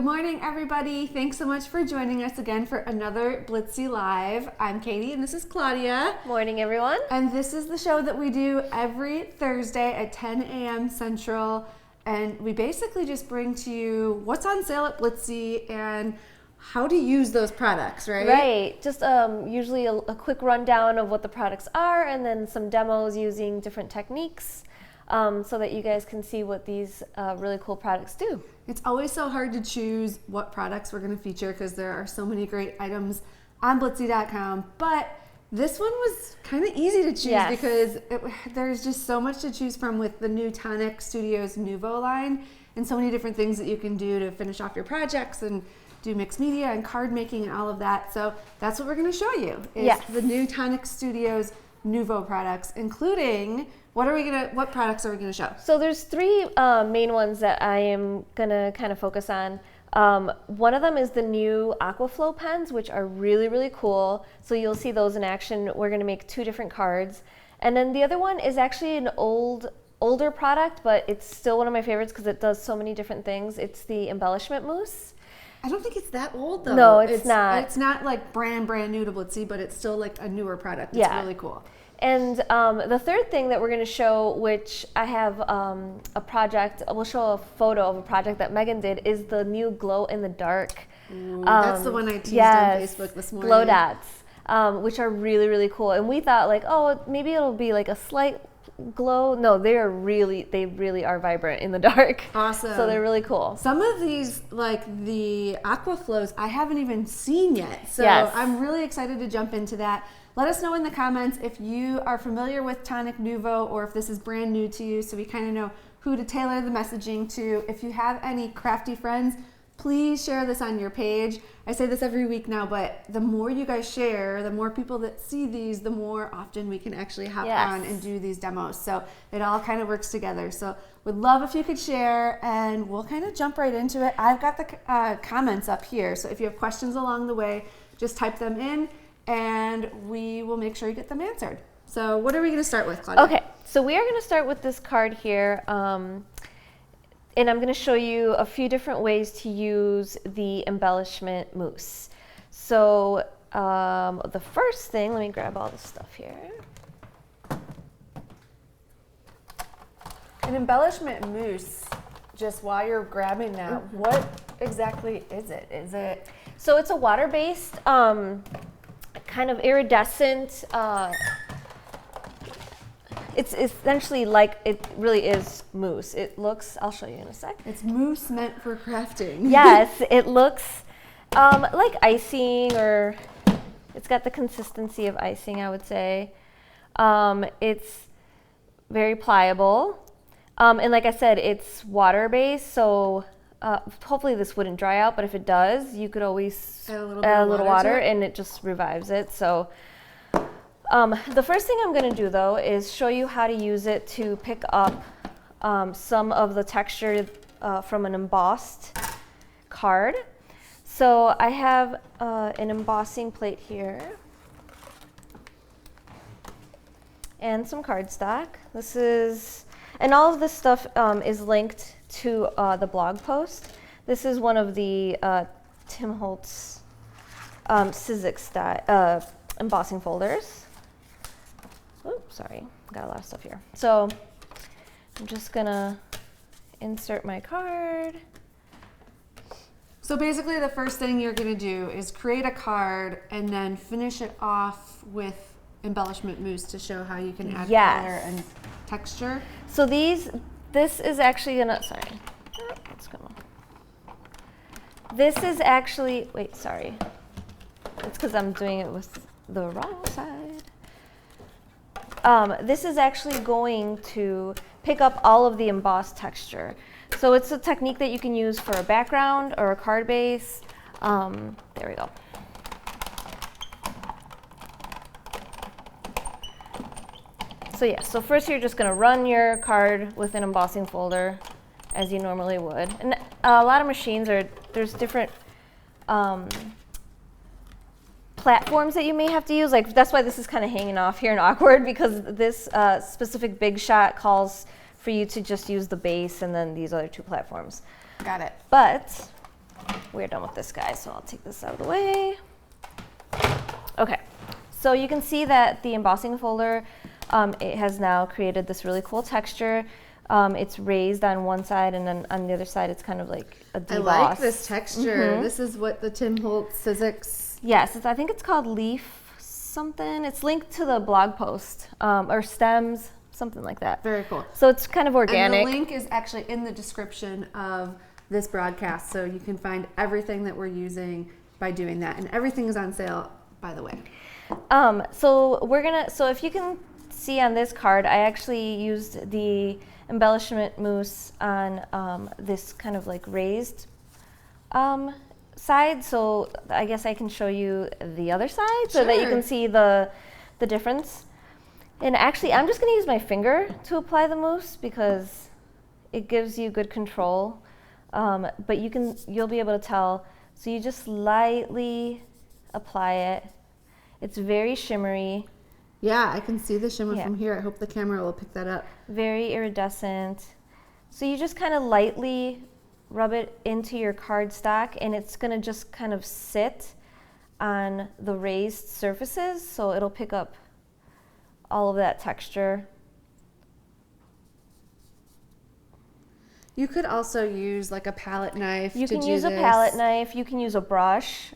Good morning, everybody. Thanks so much for joining us again for another Blitsy Live. I'm Katie and this is Claudia. Morning, everyone. And this is the show that we do every Thursday at 10 a.m. Central. And we basically just bring to you what's on sale at Blitsy and how to use those products, right? Right. Just usually a quick rundown of what the products are and then some demos using different techniques so that you guys can see what these really cool products do. It's always so hard to choose what products we're going to feature because there are so many great items on Blitsy.com, but this one was kind of easy to choose because there's just so much to choose from with the new Tonic Studios Nuvo line and so many different things that you can do to finish off your projects and do mixed media and card making and all of that. So that's what we're going to show you is the new Tonic Studios Nuvo products, including what products are we going to show? So there's three main ones that I am going to kind of focus on. One of them is the new Aqua Flow pens, which are really, really cool. So you'll see those in action. We're going to make two different cards. And then the other one is actually an older product, but it's still one of my favorites because it does so many different things. It's the Embellishment mousse. I don't think it's that old though. No, it's not. It's not like brand new to Blitsy, but it's still like a newer product. It's really cool. And the third thing that we're going to show, which I have a project, we'll show a photo of a project that Megan did, is the new glow in the dark. That's the one I teased on Facebook this morning. Glow dots, which are really, really cool. And we thought like, oh, maybe it'll be like a slight glow. No, they really are vibrant in the dark. Awesome. So they're really cool. Some of these, like the Aqua Flows, I haven't even seen yet. So I'm really excited to jump into that. Let us know in the comments if you are familiar with Tonic Nuvo or if this is brand new to you so we kind of know who to tailor the messaging to. If you have any crafty friends, please share this on your page. I say this every week now, but the more you guys share, the more people that see these, the more often we can actually hop on and do these demos. So it all kind of works together. So would love if you could share and we'll kind of jump right into it. I've got the comments up here. So if you have questions along the way, just type them in and we will make sure you get them answered. So what are we going to start with, Claudia? Okay, so we are going to start with this card here. And I'm going to show you a few different ways to use the embellishment mousse. So the first thing, let me grab all this stuff here. An embellishment mousse, just while you're grabbing that, what exactly is it? So it's a water-based, kind of iridescent, it's essentially like, it really is mousse. It looks, I'll show you in a sec. It's mousse meant for crafting. Yes, it looks like icing, or it's got the consistency of icing, I would say. It's very pliable. And like I said, it's water-based, so hopefully this wouldn't dry out, but if it does, you could always add a little water and it just revives it. So the first thing I'm going to do though is show you how to use it to pick up some of the texture from an embossed card. So I have an embossing plate here and some cardstock. And all of this stuff is linked to the blog post. This is one of the Tim Holtz Sizzix embossing folders. Oops, sorry, got a lot of stuff here. So I'm just gonna insert my card. So basically the first thing you're gonna do is create a card and then finish it off with embellishment mousse to show how you can add color and texture. So this is actually gonna, this is actually, wait, sorry. It's because I'm doing it with the wrong side. This is actually going to pick up all of the embossed texture. So it's a technique that you can use for a background or a card base. There we go. So yeah, so first you're just gonna run your card with an embossing folder as you normally would. And a lot of machines there's different platforms that you may have to use. Like that's why this is kind of hanging off here and awkward, because this specific Big Shot calls for you to just use the base and then these other two platforms. Got it. But we're done with this guy, so I'll take this out of the way. Okay, so you can see that the embossing folder, it has now created this really cool texture. It's raised on one side, and then on the other side, it's kind of like a deboss. I like this texture. Mm-hmm. This is what the Tim Holtz Physics. Yes, I think it's called Leaf something. It's linked to the blog post, or Stems, something like that. Very cool. So it's kind of organic. And the link is actually in the description of this broadcast, so you can find everything that we're using by doing that, and everything is on sale, by the way. So if you can see on this card, I actually used the embellishment mousse on this kind of like raised side. So I guess I can show you the other side so that you can see the difference. And actually, I'm just going to use my finger to apply the mousse because it gives you good control. But you'll be able to tell. So you just lightly apply it. It's very shimmery. Yeah, I can see the shimmer from here. I hope the camera will pick that up. Very iridescent. So you just kind of lightly rub it into your cardstock, and it's going to just kind of sit on the raised surfaces, so it'll pick up all of that texture. You could also use like a palette knife. You can use a palette knife. You can use a brush.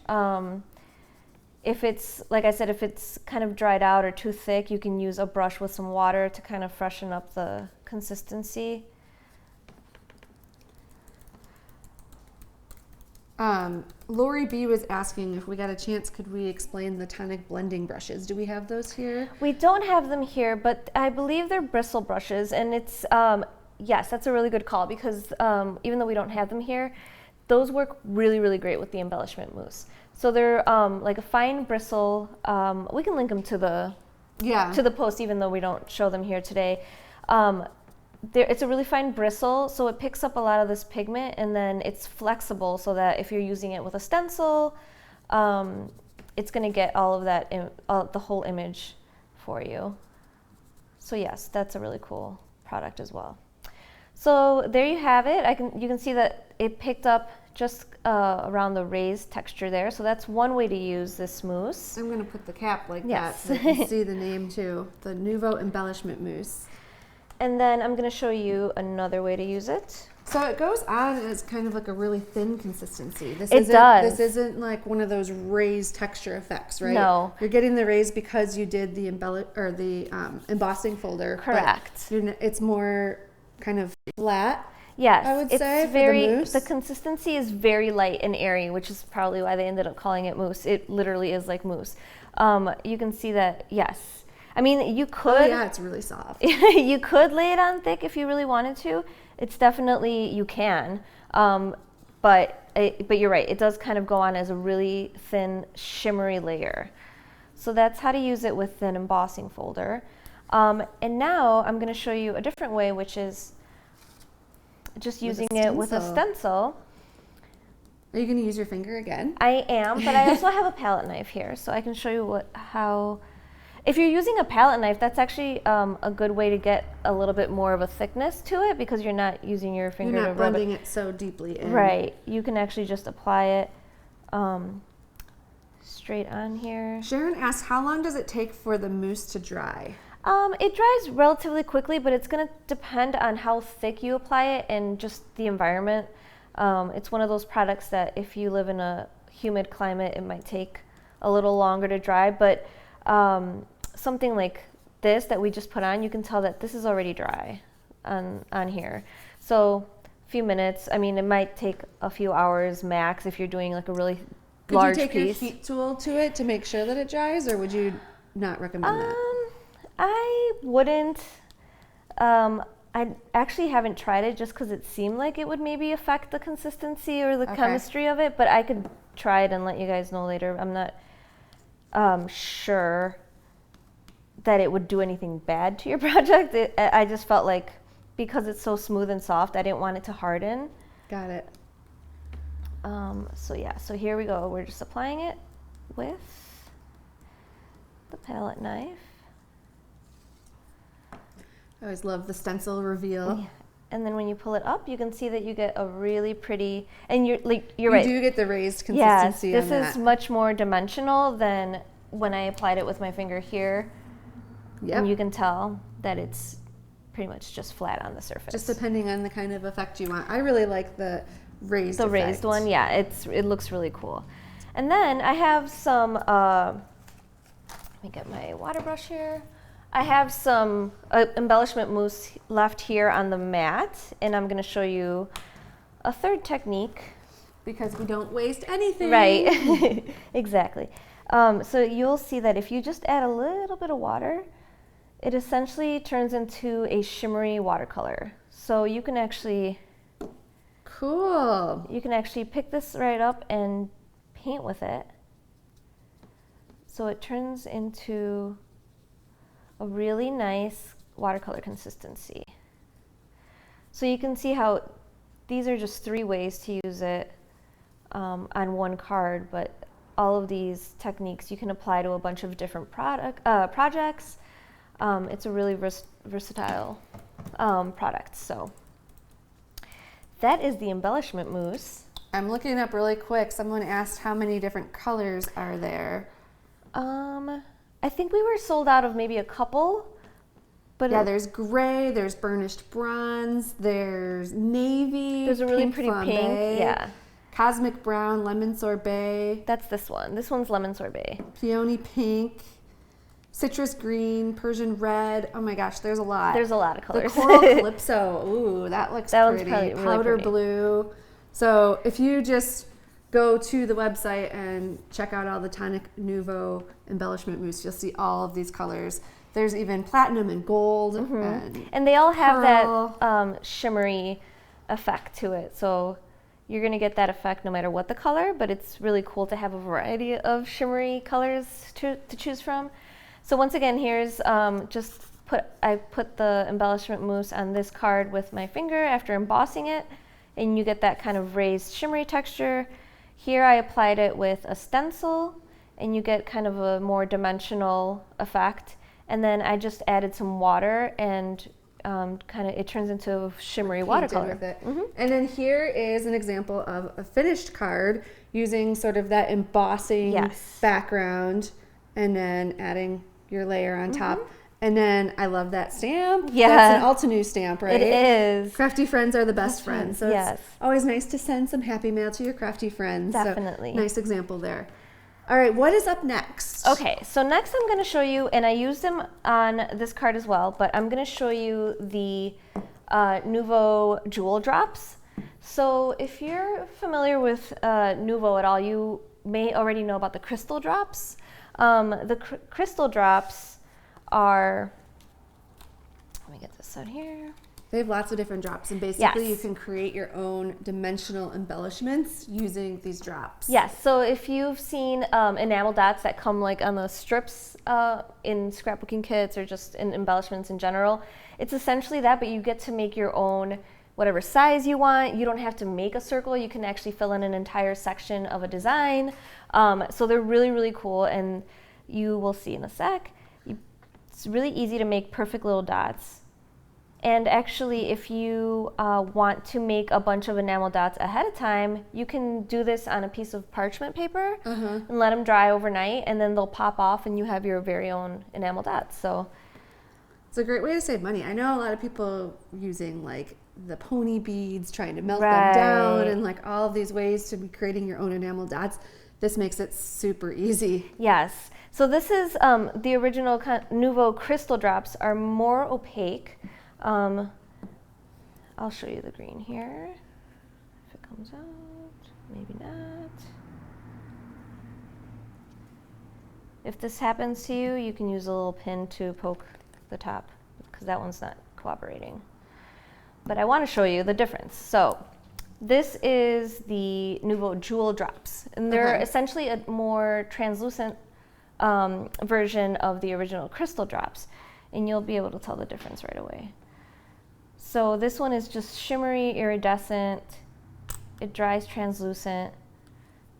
If it's, like I said, if it's kind of dried out or too thick, you can use a brush with some water to kind of freshen up the consistency. Lori B was asking if we got a chance, could we explain the Tonic blending brushes? Do we have those here? We don't have them here, but I believe they're bristle brushes, and it's, yes, that's a really good call because even though we don't have them here, those work really, really great with the embellishment mousse. So they're like a fine bristle. We can link them to the post, even though we don't show them here today. It's a really fine bristle, so it picks up a lot of this pigment, and then it's flexible so that if you're using it with a stencil, it's going to get all of that, the whole image for you. So yes, that's a really cool product as well. So there you have it. You can see that it picked up just around the raised texture there. So that's one way to use this mousse. I'm going to put the cap like that so you can see the name too. The Nuvo Embellishment Mousse. And then I'm going to show you another way to use it. So it goes on as kind of like a really thin consistency. This isn't like one of those raised texture effects, right? No. You're getting the raised because you did the embossing folder. Correct. It's more kind of flat. Yes, I would say the consistency is very light and airy, which is probably why they ended up calling it mousse. It literally is like mousse. You can see that, yes. I mean, you could. Oh yeah, it's really soft. You could lay it on thick if you really wanted to. It's definitely, you can. But you're right, it does kind of go on as a really thin, shimmery layer. So that's how to use it with an embossing folder. And now I'm going to show you a different way, which is just using it with a stencil. Are you going to use your finger again? I am, but I also have a palette knife here, so I can show you how. If you're using a palette knife, that's actually a good way to get a little bit more of a thickness to it because you're not using your finger to rub it. You're not blending it so deeply in. Right. You can actually just apply it straight on here. Sharon asks, how long does it take for the mousse to dry? It dries relatively quickly, but it's going to depend on how thick you apply it and just the environment. It's one of those products that if you live in a humid climate, it might take a little longer to dry, but something like this that we just put on, you can tell that this is already dry on here. So a few minutes, I mean, it might take a few hours max if you're doing like a really large piece. Could you take your heat tool to it to make sure that it dries, or would you not recommend that? I wouldn't. I actually haven't tried it just because it seemed like it would maybe affect the consistency or the chemistry of it, but I could try it and let you guys know later. I'm not sure that it would do anything bad to your project. I just felt like because it's so smooth and soft, I didn't want it to harden. Got it. So yeah, so here we go. We're just applying it with the palette knife. I always love the stencil reveal. And then when you pull it up, you can see that you get a really pretty, and you're right. You do get the raised consistency. Yes, this is much more dimensional than when I applied it with my finger here. Yep. And you can tell that it's pretty much just flat on the surface. Just depending on the kind of effect you want. I really like the raised effect. Raised one, yeah, it looks really cool. And then I have some, let me get my water brush here. I have some embellishment mousse left here on the mat, and I'm going to show you a third technique. Because we don't waste anything. Right, exactly. So you'll see that if you just add a little bit of water, it essentially turns into a shimmery watercolor. So you can actually... Cool. You can actually pick this right up and paint with it. So it turns into a really nice watercolor consistency. So you can see how these are just 3 ways to use it on one card, but all of these techniques you can apply to a bunch of different projects. It's a really versatile product. So that is the embellishment mousse. I'm looking up really quick. Someone asked how many different colors are there. I think we were sold out of maybe a couple. But yeah, there's gray, there's burnished bronze, there's navy, there's a really pink pretty flambe, pink, yeah. Cosmic brown, lemon sorbet. That's this one. This one's lemon sorbet. Peony pink, citrus green, Persian red. Oh my gosh, there's a lot. There's a lot of colors. The coral calypso. Ooh, that looks that pretty. One's probably really Powder pretty. blue. So if you just go to the website and check out all the Tonic Nuvo embellishment mousse, you'll see all of these colors. There's even platinum and gold. And they all have pearl. that shimmery effect to it. So you're going to get that effect no matter what the color, but it's really cool to have a variety of shimmery colors to choose from. So once again, here's I put the embellishment mousse on this card with my finger after embossing it, and you get that kind of raised shimmery texture. Here I applied it with a stencil, and you get kind of a more dimensional effect. And then I just added some water, and it turns into a shimmery watercolor. With it. And then here is an example of a finished card using sort of that embossing background, and then adding your layer on top. And then I love that stamp. Yeah. That's an Altenew stamp, right? It is. Crafty friends are the best friends. So it's always nice to send some happy mail to your crafty friends. Definitely. So, nice example there. All right, what is up next? Okay, so next I'm going to show you, and I used them on this card as well, but I'm going to show you the Nuvo jewel drops. So if you're familiar with Nuvo at all, you may already know about the crystal drops. The crystal drops are, let me get this out here. They have lots of different drops, and basically you can create your own dimensional embellishments using these drops. Yes, so if you've seen enamel dots that come like on the strips in scrapbooking kits or just in embellishments in general, it's essentially that, but you get to make your own whatever size you want. You don't have to make a circle. You can actually fill in an entire section of a design. So they're really, really cool, and you will see in a sec. It's really easy to make perfect little dots. And actually, if you want to make a bunch of enamel dots ahead of time, you can do this on a piece of parchment paper and let them dry overnight, and then they'll pop off and you have your very own enamel dots. So it's a great way to save money. I know a lot of people using like the pony beads, trying to melt them down, and like all of these ways to be creating your own enamel dots. This makes it super easy. Yes. So this is the original Nuvo crystal drops are more opaque. I'll show you the green here. If it comes out, maybe not. If this happens to you, you can use a little pin to poke the top, because that one's not cooperating. But I want to show you the difference. So this is the Nuvo jewel drops, and they're essentially a more translucent version of the original crystal drops, and you'll be able to tell the difference right away. So this one is just shimmery, iridescent. It dries translucent.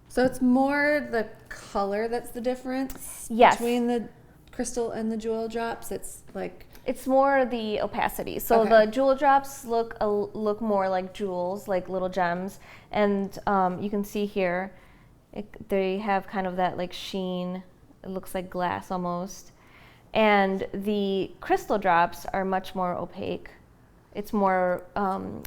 So it's more the color that's the difference between the crystal and the jewel drops. It's like It's more the opacity. So the jewel drops look more like jewels, like little gems. And you can see here, they have kind of that like sheen. It looks like glass almost. And the crystal drops are much more opaque. It's more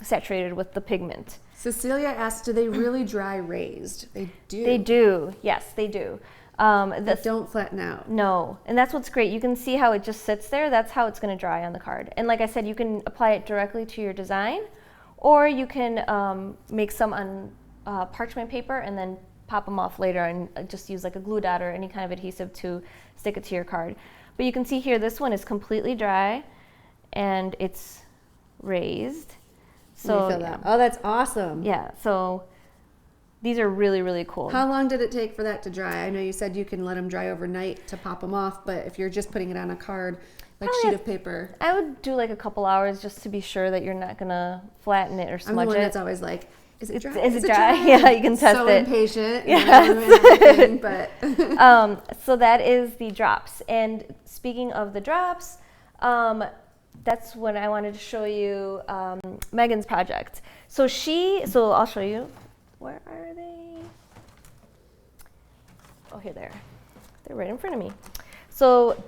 saturated with the pigment. Cecilia asked, do they really dry raised? They do. They do. Yes, they do. They don't flatten out. No, and that's what's great. You can see how it just sits there. That's how it's going to dry on the card. And like I said, you can apply it directly to your design, or you can make some on parchment paper and then pop them off later and just use like a glue dot or any kind of adhesive to stick it to your card. But you can see here, this one is completely dry and it's raised. So feel that. Oh, that's awesome. Yeah, so these are really, really cool. How long did it take for that to dry? I know you said you can let them dry overnight to pop them off, but if you're just putting it on a card, like sheet of paper. I would do like a couple hours just to be sure that you're not going to flatten it or smudge it. I'm the one that's always like, is it dry? Is it dry? Yeah, you can test so it. So impatient. Yes. But so that is the drops. And speaking of the drops, that's when I wanted to show you Megan's project. So I'll show you. Where are they? Oh, here they are. They're right in front of me. So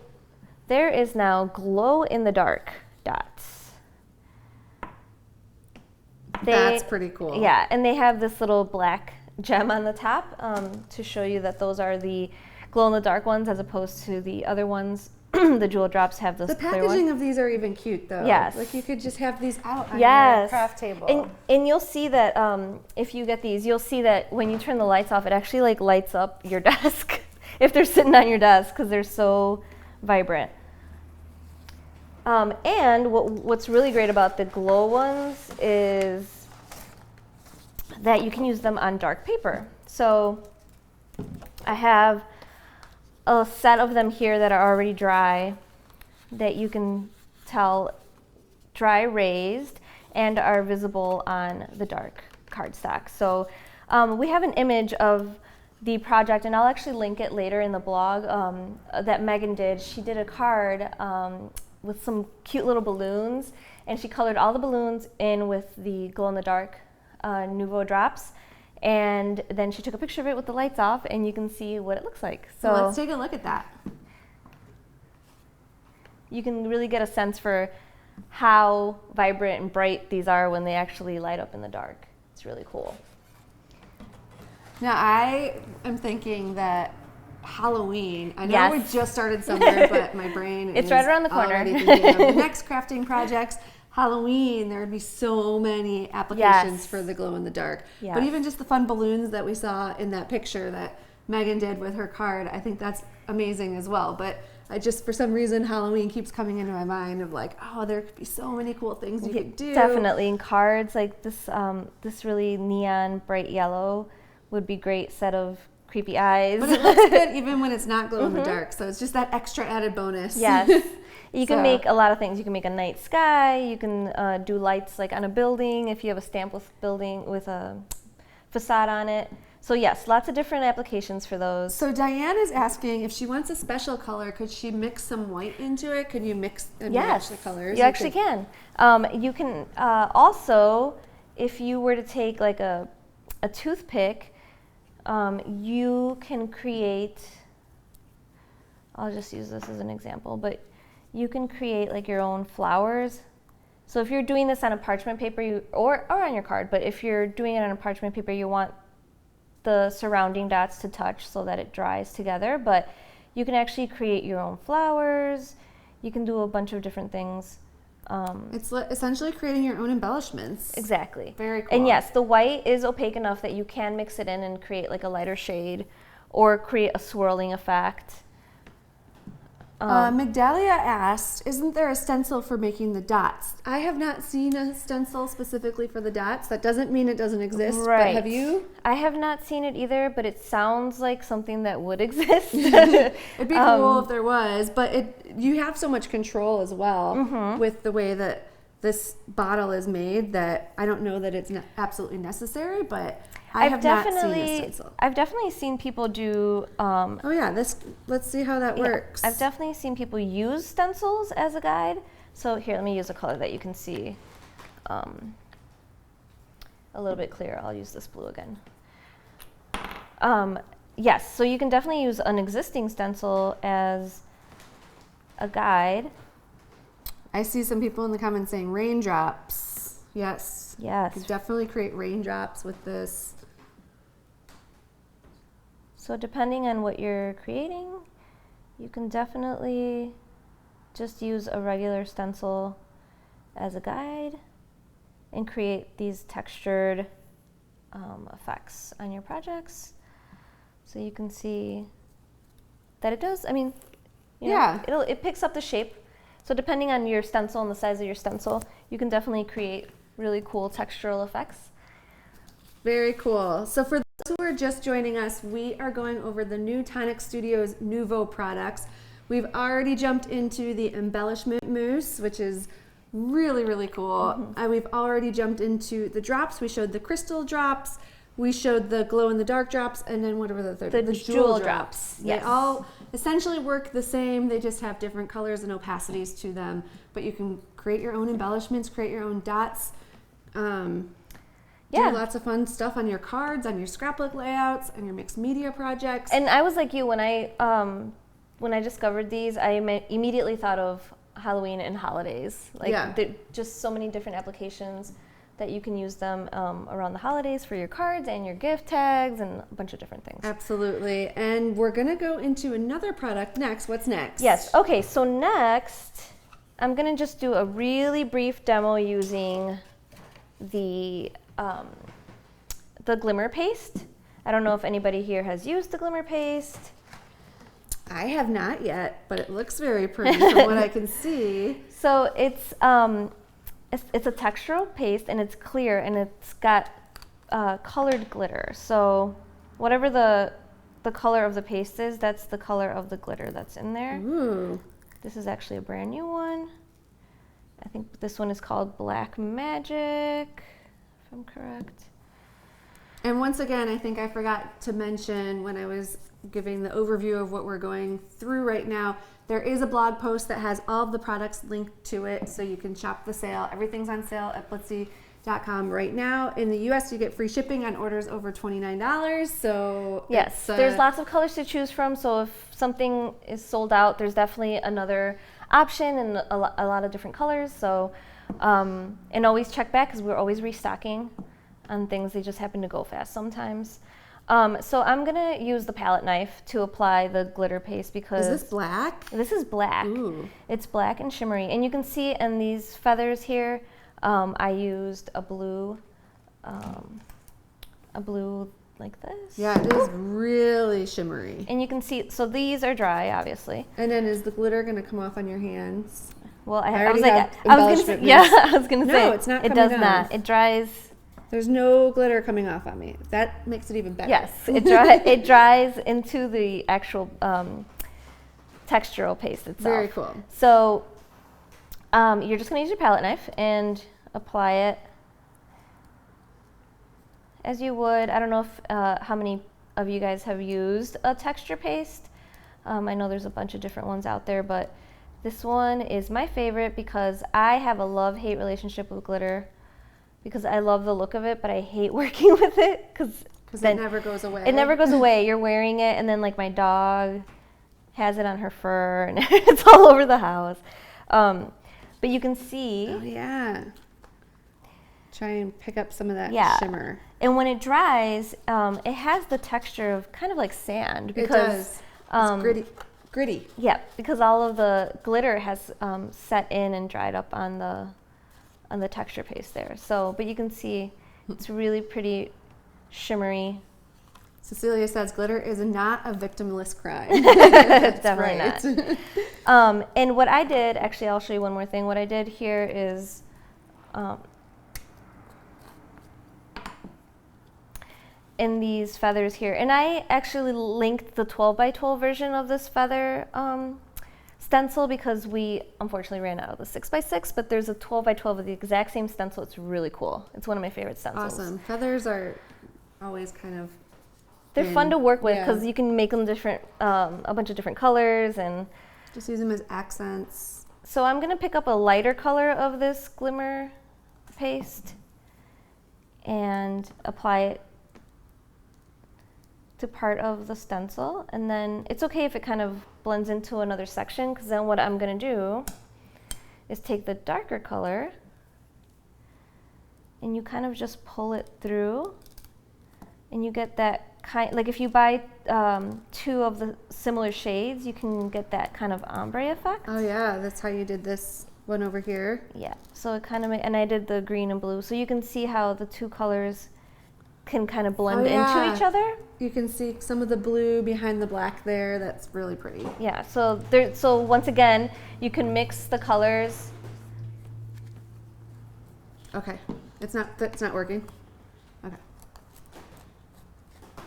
there is now glow in the dark dots. That's pretty cool. Yeah, and they have this little black gem on the top to show you that those are the glow in the dark ones as opposed to the other ones. The jewel drops have this clear one. The packaging of these are even cute though. Yes. Like you could just have these out on your craft table. And you'll see that if you get these, you'll see that when you turn the lights off, it actually like lights up your desk if they're sitting on your desk because they're so vibrant. And what's really great about the glow ones is that you can use them on dark paper. So I have a set of them here that are already dry that you can tell dry raised and are visible on the dark cardstock. So we have an image of the project, and I'll actually link it later in the blog that Megan did. She did a card with some cute little balloons, and she colored all the balloons in with the glow-in-the-dark Nuvo drops. And then she took a picture of it with the lights off, and you can see what it looks like. So let's take a look at that. You can really get a sense for how vibrant and bright these are when they actually light up in the dark. It's really cool. Now I am thinking that Halloween, I know we just started summer, but my brain is right around the corner. Already thinking of the next crafting projects. Halloween, there would be so many applications for the glow in the dark. Yes. But even just the fun balloons that we saw in that picture that Megan did with her card, I think that's amazing as well. But I just, for some reason, Halloween keeps coming into my mind of like, oh, there could be so many cool things you could do. Definitely. In cards, like this, this really neon bright yellow would be great set of creepy eyes. But it looks good even when it's not glow in the dark. So it's just that extra added bonus. Yes. You can make a lot of things. You can make a night sky. You can do lights like on a building if you have a stampless building with a facade on it. So yes, lots of different applications for those. So Diane is asking if she wants a special color, could she mix some white into it? Could you mix and match the colors? You actually can. You can also, if you were to take like a toothpick, you can create, I'll just use this as an example, but you can create like your own flowers. So if you're doing this on a parchment paper or on your card, but if you're doing it on a parchment paper, you want the surrounding dots to touch so that it dries together, but you can actually create your own flowers. You can do a bunch of different things. It's essentially creating your own embellishments. Exactly. Very cool. And yes, the white is opaque enough that you can mix it in and create like a lighter shade or create a swirling effect. Migdalia asked, isn't there a stencil for making the dots? I have not seen a stencil specifically for the dots. That doesn't mean it doesn't exist, right. But have you? I have not seen it either, but it sounds like something that would exist. It'd be cool if there was, but you have so much control as well with the way that this bottle is made that I don't know that it's absolutely necessary, but I've not seen a stencil. I've definitely seen people do. Oh yeah, let's see how that works. I've definitely seen people use stencils as a guide, So here, let me use a color that you can see a little bit clearer. I'll use this blue again. Yes, so you can definitely use an existing stencil as a guide. I see some people in the comments saying raindrops. Yes. Yes. You could definitely create raindrops with this. So depending on what you're creating, you can definitely just use a regular stencil as a guide and create these textured effects on your projects. So you can see that it does, I mean, you know, it picks up the shape. So depending on your stencil and the size of your stencil, you can definitely create really cool textural effects. Very cool. So for those who are just joining us, we are going over the new Tonic Studios Nuvo products. We've already jumped into the embellishment mousse, which is really, really cool. And we've already jumped into the drops. We showed the crystal drops. We showed the glow-in-the-dark drops, and then whatever the third. The jewel drops. Yes. They all essentially work the same. They just have different colors and opacities to them. But you can create your own embellishments, create your own dots. Do lots of fun stuff on your cards, on your scrapbook layouts, and your mixed media projects. And I was like you, when I discovered these, I immediately thought of Halloween and holidays. Like just so many different applications that you can use them around the holidays for your cards and your gift tags and a bunch of different things. Absolutely. And we're going to go into another product next. What's next? Yes. Okay, so next, I'm going to just do a really brief demo using the Glimmer paste. I don't know if anybody here has used the Glimmer paste. I have not yet, but it looks very pretty from what I can see. So it's a textural paste, and it's clear, and it's got colored glitter. So whatever the color of the paste is, that's the color of the glitter that's in there. Ooh. This is actually a brand new one. I think this one is called Black Magic, if I'm correct. And once again, I think I forgot to mention when I was giving the overview of what we're going through right now, there is a blog post that has all of the products linked to it, so you can shop the sale. Everything's on sale at Blitsy.com right now. In the US, you get free shipping on orders over $29. So yes, there's lots of colors to choose from. So if something is sold out, there's definitely another option and a lot of different colors. So and always check back, because we're always restocking on things. They just happen to go fast sometimes. So I'm gonna use the palette knife to apply the glitter paste, because is this black? This is black. Ooh. It's black and shimmery, and you can see in these feathers here, I used a blue like this. Yeah, it is really shimmery. And you can see, so these are dry, obviously. And then is the glitter gonna come off on your hands? Well, I was gonna say, no, it's not. It does not. It dries. There's no glitter coming off on me. That makes it even better. Yes, it dries into the actual textural paste itself. Very cool. So you're just going to use your palette knife and apply it as you would. I don't know if how many of you guys have used a texture paste. I know there's a bunch of different ones out there, but this one is my favorite because I have a love-hate relationship with glitter. Because I love the look of it, but I hate working with it because it never goes away. It never goes away. You're wearing it, and then like my dog has it on her fur, and it's all over the house. But you can see. Oh yeah. Try and pick up some of that shimmer. And when it dries, it has the texture of kind of like sand. Because, it does. It's gritty. Yeah, because all of the glitter has set in and dried up on the texture paste there. So, but you can see it's really pretty shimmery. Cecilia says glitter is not a victimless crime. It's definitely not. And what I did, actually, I'll show you one more thing. What I did here is in these feathers here, and I actually linked the 12x12 version of this feather stencil because we unfortunately ran out of the 6x6, but there's a 12x12 of the exact same stencil. It's really cool. It's one of my favorite stencils. Awesome. Feathers are always kind of... They're fun to work with because you can make them different, a bunch of different colors and... Just use them as accents. So I'm going to pick up a lighter color of this Glimmer paste and apply it to part of the stencil, and then it's okay if it kind of blends into another section, because then what I'm going to do is take the darker color and you kind of just pull it through, and you get that kind, like if you buy two of the similar shades, you can get that kind of ombre effect. Oh yeah, that's how you did this one over here. Yeah, so it kind of, and I did the green and blue, so you can see how the two colors can kind of blend into each other. You can see some of the blue behind the black there. That's really pretty. Yeah, so once again, you can mix the colors. Okay, it's not working. Okay.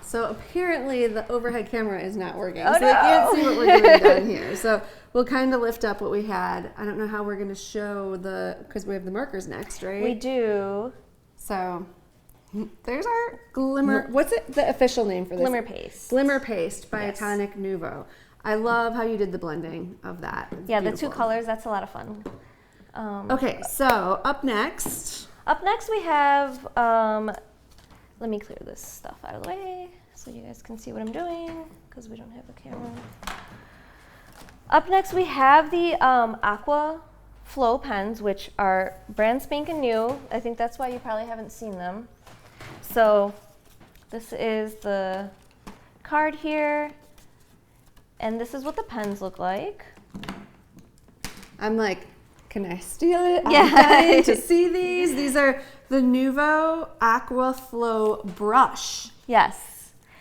So apparently the overhead camera is not working. Oh, so no. you can't see what we're doing down here. So we'll kind of lift up what we had. I don't know how we're going to show because we have the markers next, right? We do. So there's our Glimmer. What's it? The official name for this? Glimmer paste. Glimmer paste by Yes. Tonic Nuvo. I love how you did the blending of that. It's Yeah, beautiful. the two colors, that's a lot of fun. Okay, so up next. Up next we have, let me clear this stuff out of the way so you guys can see what I'm doing, because we don't have a camera. Up next we have the Aqua Flow pens, which are brand spanking new. I think that's why you probably haven't seen them. So this is the card here, and this is what the pens look like. I'm like, can I steal it? Yeah. I'm dying to see these. These are the Nuvo Aqua Flow brush. Yes.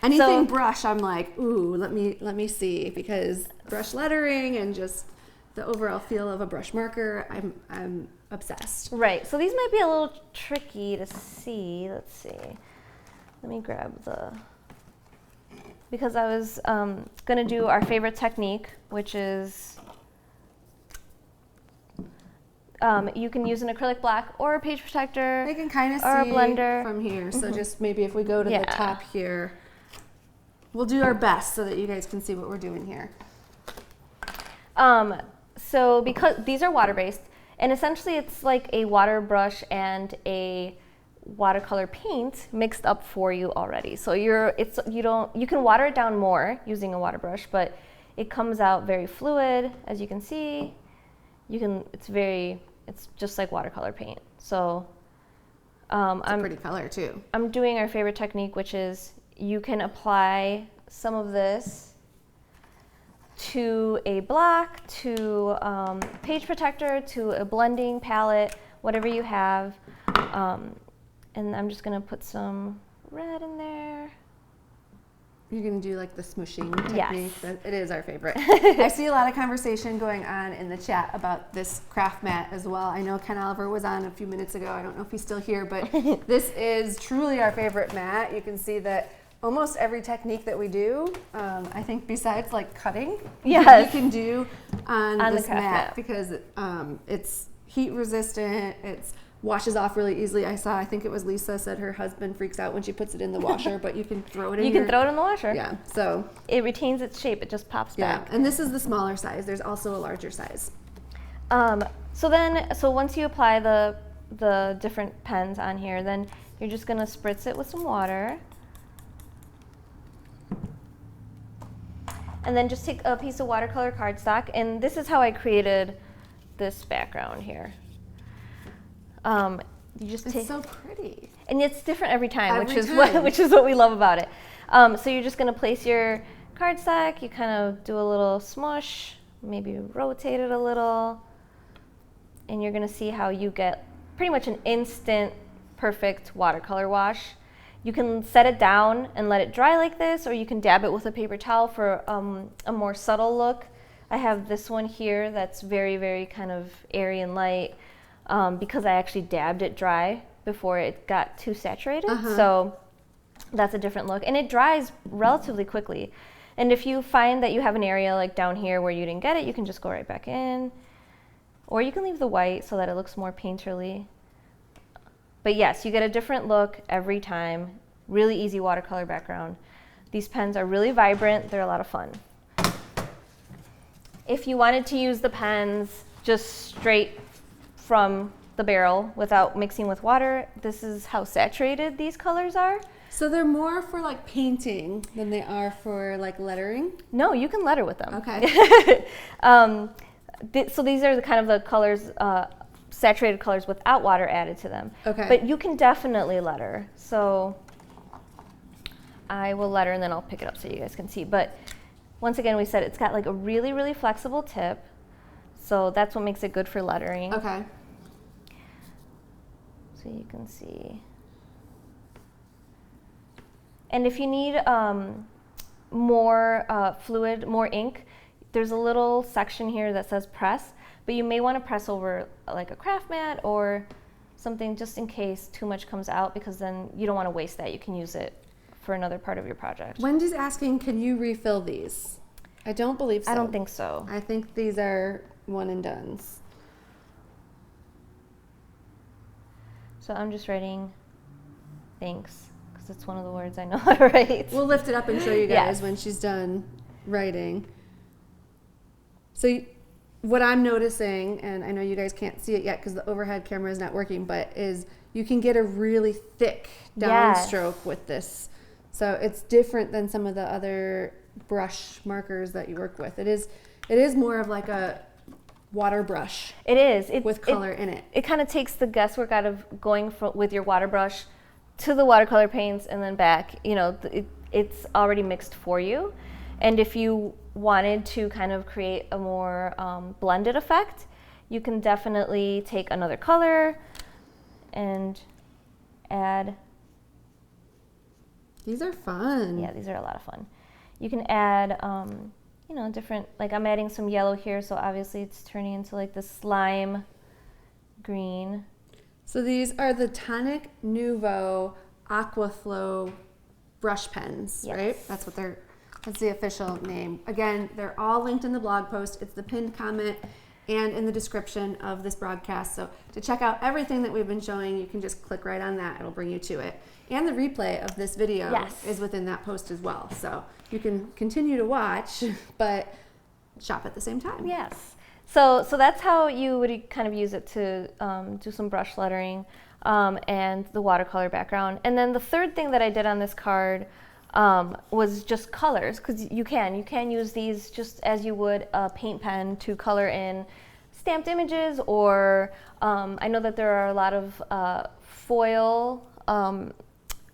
Anything brush, I'm like, ooh, let me see, because brush lettering and just the overall feel of a brush marker, I'm obsessed. Right, so these might be a little tricky to see. Let's see. Let me grab because I was gonna do our favorite technique, which is you can use an acrylic black or a page protector. I can kind of see or a blender from here. So just maybe if we go to the top here, we'll do our best so that you guys can see what we're doing here. So because these are water-based, and essentially it's like a water brush and a watercolor paint mixed up for you already. So you can water it down more using a water brush, but it comes out very fluid, as you can see. It's just like watercolor paint. So it's a pretty color too. I'm doing our favorite technique, which is you can apply some of this to a block, to page protector, to a blending palette, whatever you have. And I'm just gonna put some red in there. You're gonna do like the smooshing technique. Yes. It is our favorite. I see a lot of conversation going on in the chat about this craft mat as well. I know Ken Oliver was on a few minutes ago. I don't know if he's still here, but this is truly our favorite mat. You can see that almost every technique that we do, I think besides like cutting, yes, you can do on this mat, mat because it's heat resistant. It's washes off really easily. I think it was Lisa said her husband freaks out when she puts it in the washer, but you can throw it in. You can throw it in the washer. Yeah, so it retains its shape. It just pops back. Yeah, and this is the smaller size. There's also a larger size. So once you apply the different pens on here, then you're just gonna spritz it with some water. And then just take a piece of watercolor cardstock, and this is how I created this background here. It's so pretty, and it's different every time, Every which is what we love about it. So you're just gonna place your cardstock. You kind of do a little smush, maybe rotate it a little, and you're gonna see how you get pretty much an instant perfect watercolor wash. You can set it down and let it dry like this, or you can dab it with a paper towel for a more subtle look. I have this one here that's very, very kind of airy and light, because I actually dabbed it dry before it got too saturated. So that's a different look, and it dries relatively quickly. And if you find that you have an area like down here where you didn't get it, you can just go right back in, or you can leave the white so that it looks more painterly. But yes, you get a different look every time. Really easy watercolor background. These pens are really vibrant. They're a lot of fun. If you wanted to use the pens just straight from the barrel without mixing with water. This is how saturated these colors are. So they're more for like painting than they are for like lettering? No, you can letter with them. Okay. So these are the kind of the colors, saturated colors without water added to them. Okay. But you can definitely letter. So I will letter and then I'll pick it up so you guys can see. But once again, we said it's got like a really, really flexible tip. So that's what makes it good for lettering. Okay. So you can see. And if you need more fluid, more ink, there's a little section here that says press, but you may want to press over like a craft mat or something just in case too much comes out, because then you don't want to waste that. You can use it for another part of your project. Wendy's asking, can you refill these? I don't believe so. I don't think so. I think these are one and dones. So I'm just writing thanks, because it's one of the words I know how to write. We'll lift it up and show you guys Yes. when she's done writing. So what I'm noticing, and I know you guys can't see it yet because the overhead camera is not working, but is you can get a really thick downstroke with this. So it's different than some of the other brush markers that you work with. It is more of like a water brush. It is. With color in it. It kind of takes the guesswork out of going with your water brush to the watercolor paints and then back. You know, it's already mixed for you. And if you wanted to kind of create a more blended effect, you can definitely take another color and add. These are fun. Yeah, these are a lot of fun. You can add, you know, different, like I'm adding some yellow here, so obviously it's turning into like the slime green. So these are the Tonic Nuvo Aqua Flow brush pens, Yes. right? That's the official name. Again, they're all linked in the blog post. It's the pinned comment and in the description of this broadcast. So to check out everything that we've been showing, you can just click right on that. It'll bring you to it. And the replay of this video is within that post as well. So you can continue to watch, but shop at the same time. Yes. So that's how you would kind of use it to do some brush lettering and the watercolor background. And then the third thing that I did on this card was just colors, because you can use these just as you would a paint pen to color in stamped images, or I know that there are a lot of foil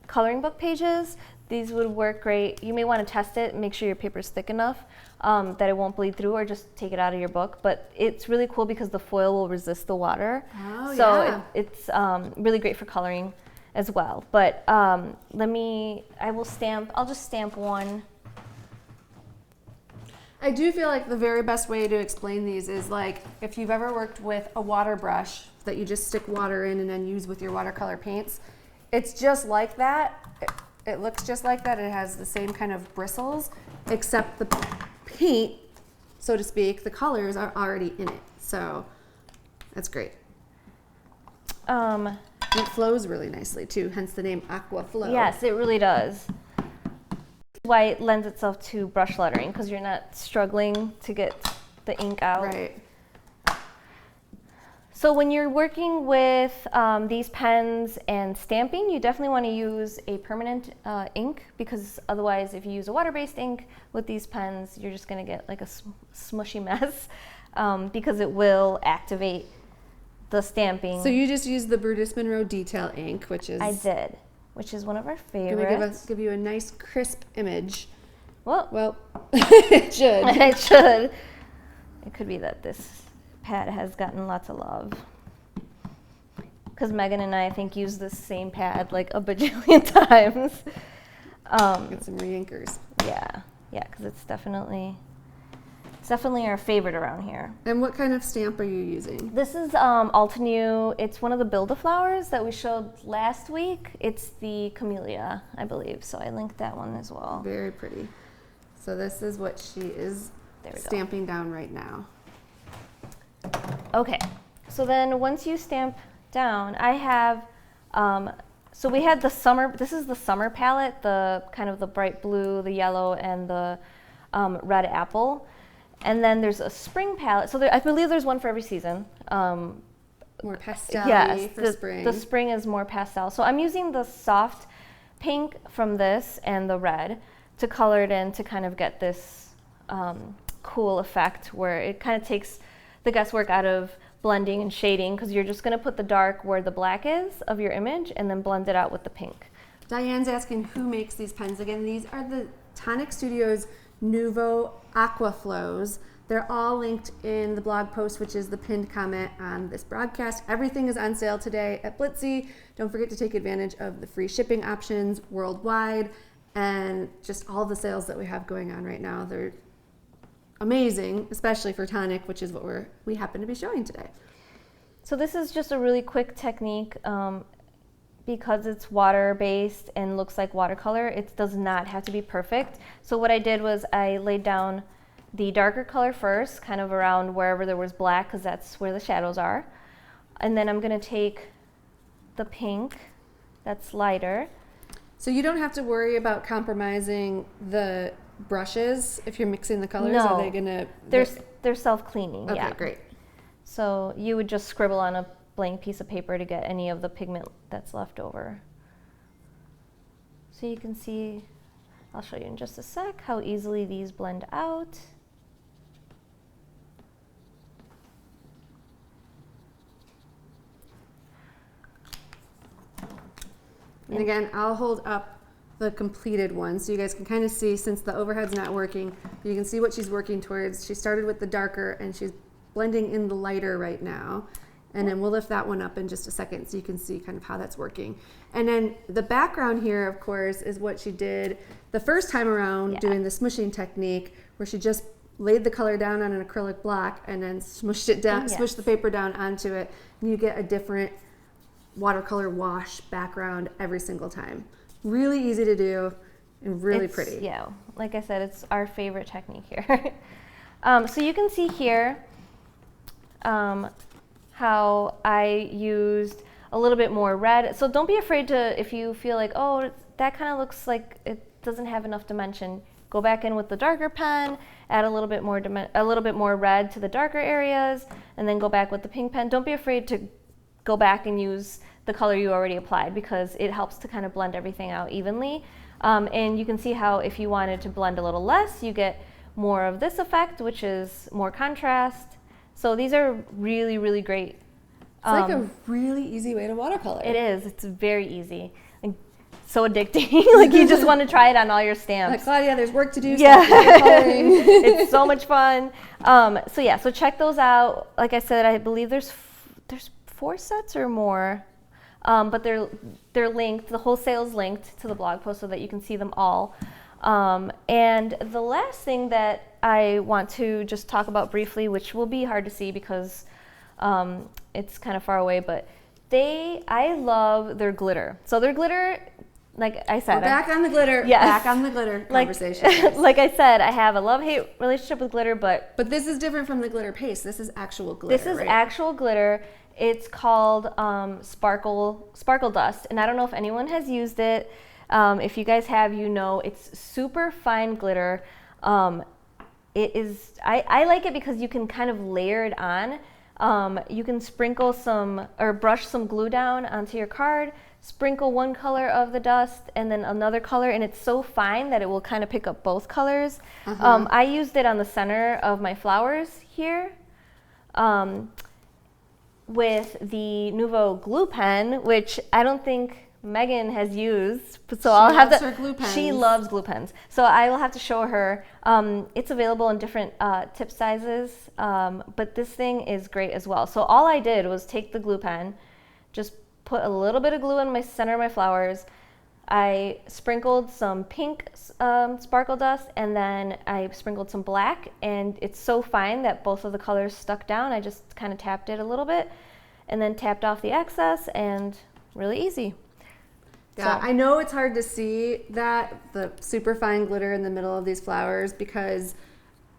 coloring book pages. These would work great. You may want to test it, make sure your paper is thick enough that it won't bleed through, or just take it out of your book. But it's really cool because the foil will resist the water. Oh, so yeah. it's really great for coloring as well. But I'll just stamp one. I do feel like the very best way to explain these is like if you've ever worked with a water brush that you just stick water in and then use with your watercolor paints. It's just like that. It looks just like that. It has the same kind of bristles, except the paint, so to speak, the colors are already in it. So that's great. It flows really nicely too, hence the name Aqua Flow. Yes, it really does. Why it lends itself to brush lettering, because you're not struggling to get the ink out. Right. So when you're working with these pens and stamping, you definitely want to use a permanent ink, because otherwise if you use a water-based ink with these pens, you're just going to get like a smushy mess because it will activate the stamping. So you just use the Brutus Monroe Detail ink, which is... I did, which is one of our favorites. Give you a nice crisp image. Well, it should. It should. It could be that this pad has gotten lots of love, because Megan and I think use this same pad like a bajillion times. Get some re-inkers. Yeah, because it's definitely our favorite around here. And what kind of stamp are you using? This is Altenew. It's one of the Build-A-Flowers that we showed last week. It's the Camellia, I believe. So I linked that one as well. Very pretty. So this is what she is stamping down right now. Okay, so then once you stamp down, I have, so we had the summer, this is the summer palette, the kind of the bright blue, the yellow, and the red apple. And then there's a spring palette. So I believe there's one for every season. More pastel for spring. The spring is more pastel. So I'm using the soft pink from this and the red to color it in to kind of get this cool effect where it kind of takes the guesswork out of blending and shading, because you're just going to put the dark where the black is of your image and then blend it out with the pink. Diane's asking who makes these pens. Again, these are the Tonic Studios Nuvo Aqua Flows. They're all linked in the blog post, which is the pinned comment on this broadcast. Everything is on sale today at Blitsy. Don't forget to take advantage of the free shipping options worldwide and just all the sales that we have going on right now. They're amazing, especially for Tonic, which is what we happen to be showing today. So this is just a really quick technique. Because it's water-based and looks like watercolor, it does not have to be perfect. So what I did was I laid down the darker color first, kind of around wherever there was black, because that's where the shadows are. And then I'm going to take the pink that's lighter. So you don't have to worry about compromising the brushes if you're mixing the colors? No. Are they going to... They're self-cleaning, okay, yeah. Great. So you would just scribble on a blank piece of paper to get any of the pigment that's left over. So you can see, I'll show you in just a sec how easily these blend out. And again, I'll hold up the completed one so you guys can kind of see, since the overhead's not working, you can see what she's working towards. She started with the darker and she's blending in the lighter right now. And then we'll lift that one up in just a second so you can see kind of how that's working. And then the background here, of course, is what she did the first time around doing the smushing technique, where she just laid the color down on an acrylic block and then smushed it down, smushed the paper down onto it, and you get a different watercolor wash background every single time. Really easy to do and really pretty. Yeah, like I said, it's our favorite technique here. So you can see here how I used a little bit more red. So don't be afraid to, if you feel like, oh, that kind of looks like it doesn't have enough dimension, go back in with the darker pen, add a little bit more red to the darker areas, and then go back with the pink pen. Don't be afraid to go back and use the color you already applied, because it helps to kind of blend everything out evenly. And you can see how if you wanted to blend a little less, you get more of this effect, which is more contrast. So these are really, really great. It's like a really easy way to watercolor. It is. It's very easy. Like, so addicting. Like you just want to try it on all your stamps. Like, Claudia, there's work to do. Yeah. It's so much fun. So yeah, so check those out. Like I said, I believe there's 4 sets or more. But they're linked. The wholesale's linked to the blog post so that you can see them all. And the last thing that I want to just talk about briefly, which will be hard to see because it's kind of far away, but I love their glitter. So their glitter, like I said, we're back on the glitter. Yes. Back on the glitter conversation. Like I said, I have a love-hate relationship with glitter, but this is different from the glitter paste. This is actual glitter. This is actual glitter. It's called Sparkle Dust, and I don't know if anyone has used it. If you guys have, you know, it's super fine glitter. It is. I like it because you can kind of layer it on. You can sprinkle some or brush some glue down onto your card, sprinkle one color of the dust and then another color, and it's so fine that it will kind of pick up both colors. I used it on the center of my flowers here. With the Nuvo glue pen, which I don't think Megan has used, so I'll have to. Glue pens. She loves glue pens, so I will have to show her. It's available in different tip sizes, but this thing is great as well. So all I did was take the glue pen, just put a little bit of glue in my center of my flowers. I sprinkled some pink sparkle dust, and then I sprinkled some black, and it's so fine that both of the colors stuck down. I just kind of tapped it a little bit and then tapped off the excess, and really easy. Yeah, so. I know it's hard to see the super fine glitter in the middle of these flowers because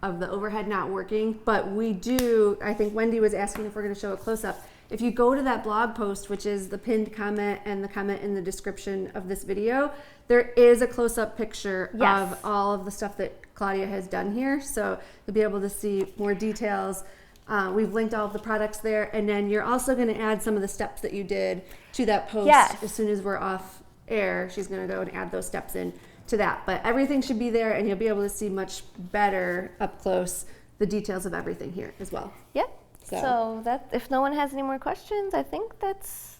of the overhead not working, but we do. I think Wendy was asking if we're going to show a close-up. If you go to that blog post, which is the pinned comment and the comment in the description of this video, there is a close-up picture of all of the stuff that Claudia has done here. So you'll be able to see more details. We've linked all of the products there, and then you're also going to add some of the steps that you did to that post. Yes. As soon as we're off air, she's going to go and add those steps in to that. But everything should be there, and you'll be able to see much better up close the details of everything here as well. Yep. So that, if no one has any more questions, I think that's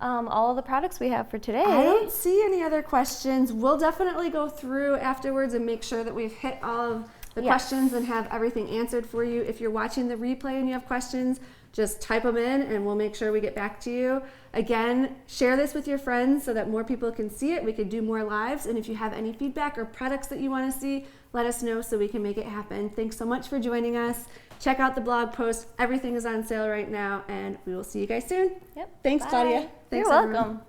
all of the products we have for today. I don't see any other questions. We'll definitely go through afterwards and make sure that we've hit all of the questions and have everything answered for you. If you're watching the replay and you have questions, just type them in and we'll make sure we get back to you. Again, share this with your friends so that more people can see it. We could do more lives. And if you have any feedback or products that you want to see, let us know so we can make it happen. Thanks so much for joining us. Check out the blog post. Everything is on sale right now, and we will see you guys soon. Yep. Thanks, Bye. Claudia. Thanks, You're everyone. welcome.